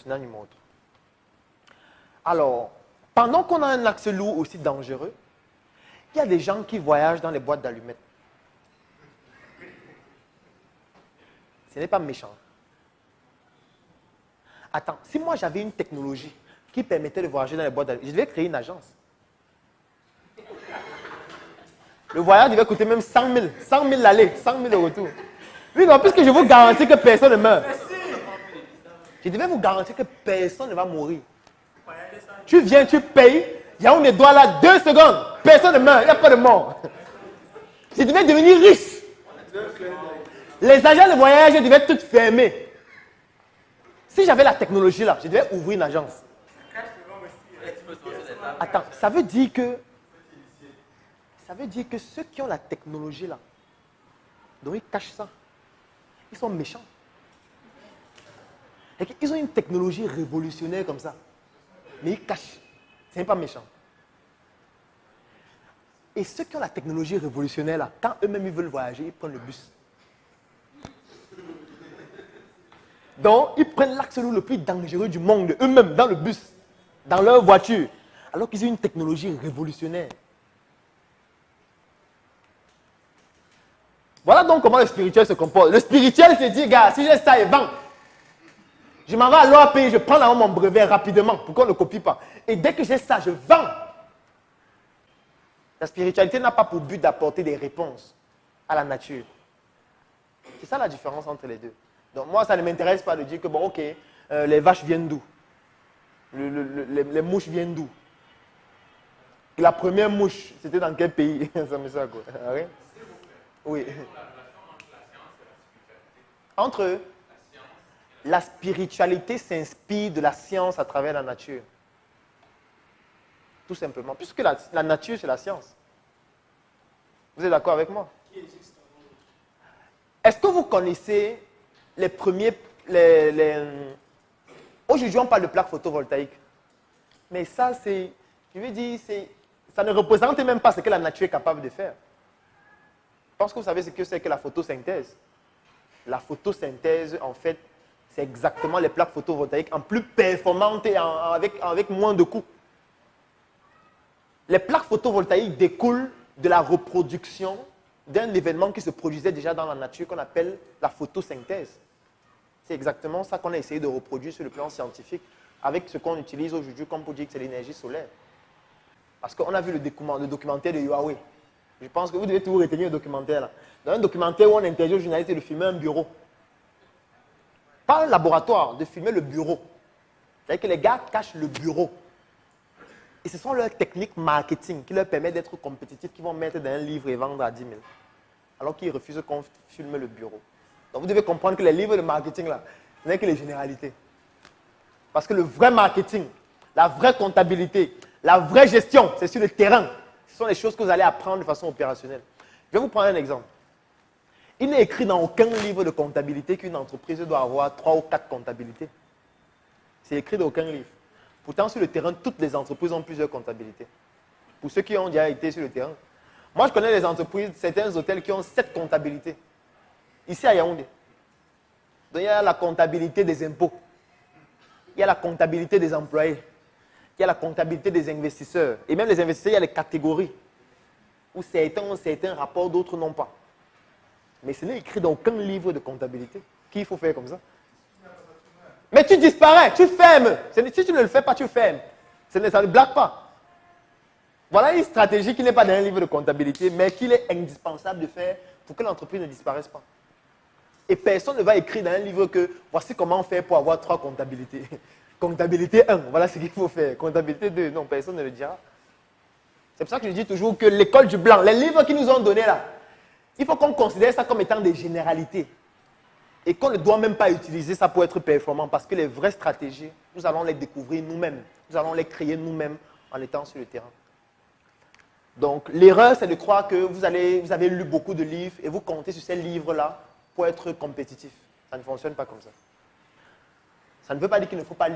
continent numéro 3. Alors, pendant qu'on a un axe lourd aussi dangereux, il y a des gens qui voyagent dans les boîtes d'allumettes. Ce n'est pas méchant. Attends, si moi j'avais une technologie qui permettait de voyager dans les boîtes d'allumettes, je devais créer une agence. Le voyage devait coûter même 100 000. 100 000 l'aller, 100 000 le retour. Oui, non, puisque je vous garantis que personne ne meurt. Je devais vous garantir que personne ne va mourir. Tu viens, tu payes, il y a un étoile là, 2 secondes, personne ne meurt, il n'y a pas de mort. Je devais devenir riche. Les agents de voyage devaient toutes fermer. Si j'avais la technologie là, je devais ouvrir une agence. Attends, ça veut dire que ceux qui ont la technologie là, donc ils cachent ça. Ils sont méchants. Ils ont une technologie révolutionnaire comme ça. Mais ils cachent. Ce n'est pas méchant. Et ceux qui ont la technologie révolutionnaire là, quand eux-mêmes ils veulent voyager, ils prennent le bus. Donc, ils prennent l'axe lourd le plus dangereux du monde, eux-mêmes, dans le bus, dans leur voiture, alors qu'ils ont une technologie révolutionnaire. Voilà donc comment le spirituel se comporte. Le spirituel se dit, gars, si j'ai ça et vends, je m'en vais à l'OAP, je prends là mon brevet rapidement pour qu'on ne copie pas. Et dès que j'ai ça, je vends. La spiritualité n'a pas pour but d'apporter des réponses à la nature. C'est ça la différence entre les deux. Donc moi, ça ne m'intéresse pas de dire que, bon, ok, les vaches viennent d'où? Les mouches viennent d'où? La première mouche, c'était dans quel pays? Ça me sert quoi? Rien? Oui. Entre eux, la spiritualité s'inspire de la science à travers la nature. Tout simplement. Puisque la nature, c'est la science. Vous êtes d'accord avec moi? Est-ce que vous connaissez les premiers... Aujourd'hui, on parle de plaques photovoltaïques. Mais ça, c'est... Je veux dire, ça ne représente même pas ce que la nature est capable de faire. Je pense que vous savez ce que c'est que la photosynthèse. La photosynthèse, en fait, c'est exactement les plaques photovoltaïques en plus performantes et avec moins de coûts. Les plaques photovoltaïques découlent de la reproduction d'un événement qui se produisait déjà dans la nature qu'on appelle la photosynthèse. C'est exactement ça qu'on a essayé de reproduire sur le plan scientifique avec ce qu'on utilise aujourd'hui comme pour dire que c'est l'énergie solaire. Parce qu'on a vu le documentaire de Huawei. Je pense que vous devez toujours retenir le documentaire là. Dans un documentaire où on interdit aux journalistes de filmer un bureau. Pas un laboratoire, de filmer le bureau. C'est-à-dire que les gars cachent le bureau. Et ce sont leurs techniques marketing qui leur permettent d'être compétitifs, qui vont mettre dans un livre et vendre à 10 000. Alors qu'ils refusent qu'on filme le bureau. Donc vous devez comprendre que les livres de marketing là, ce n'est que les généralités. Parce que le vrai marketing, la vraie comptabilité, la vraie gestion, c'est sur le terrain. Ce sont les choses que vous allez apprendre de façon opérationnelle. Je vais vous prendre un exemple. Il n'est écrit dans aucun livre de comptabilité qu'une entreprise doit avoir 3 ou 4 comptabilités. C'est écrit dans aucun livre. Pourtant, sur le terrain, toutes les entreprises ont plusieurs comptabilités. Pour ceux qui ont déjà été sur le terrain. Moi, je connais les entreprises, certains hôtels qui ont 7 comptabilités. Ici à Yaoundé. Donc, il y a la comptabilité des impôts. Il y a la comptabilité des employés. Il y a la comptabilité des investisseurs. Et même les investisseurs, il y a les catégories. Où certains ont certains rapports, d'autres n'ont pas. Mais ce n'est écrit dans aucun livre de comptabilité qu'il faut faire comme ça. Mais tu disparais, tu fermes. Si tu ne le fais pas, tu fermes. Ça ne blague pas. Voilà une stratégie qui n'est pas dans un livre de comptabilité, mais qu'il est indispensable de faire pour que l'entreprise ne disparaisse pas. Et personne ne va écrire dans un livre que voici comment faire pour avoir 3 comptabilités. Comptabilité 1, voilà ce qu'il faut faire. Comptabilité 2, non, personne ne le dira. C'est pour ça que je dis toujours que l'école du blanc, les livres qu'ils nous ont donnés là, il faut qu'on considère ça comme étant des généralités. Et qu'on ne doit même pas utiliser ça pour être performant parce que les vraies stratégies, nous allons les découvrir nous-mêmes. Nous allons les créer nous-mêmes en étant sur le terrain. Donc, l'erreur, c'est de croire que vous avez lu beaucoup de livres et vous comptez sur ces livres-là pour être compétitif. Ça ne fonctionne pas comme ça. Ça ne veut pas dire qu'il ne faut pas lire.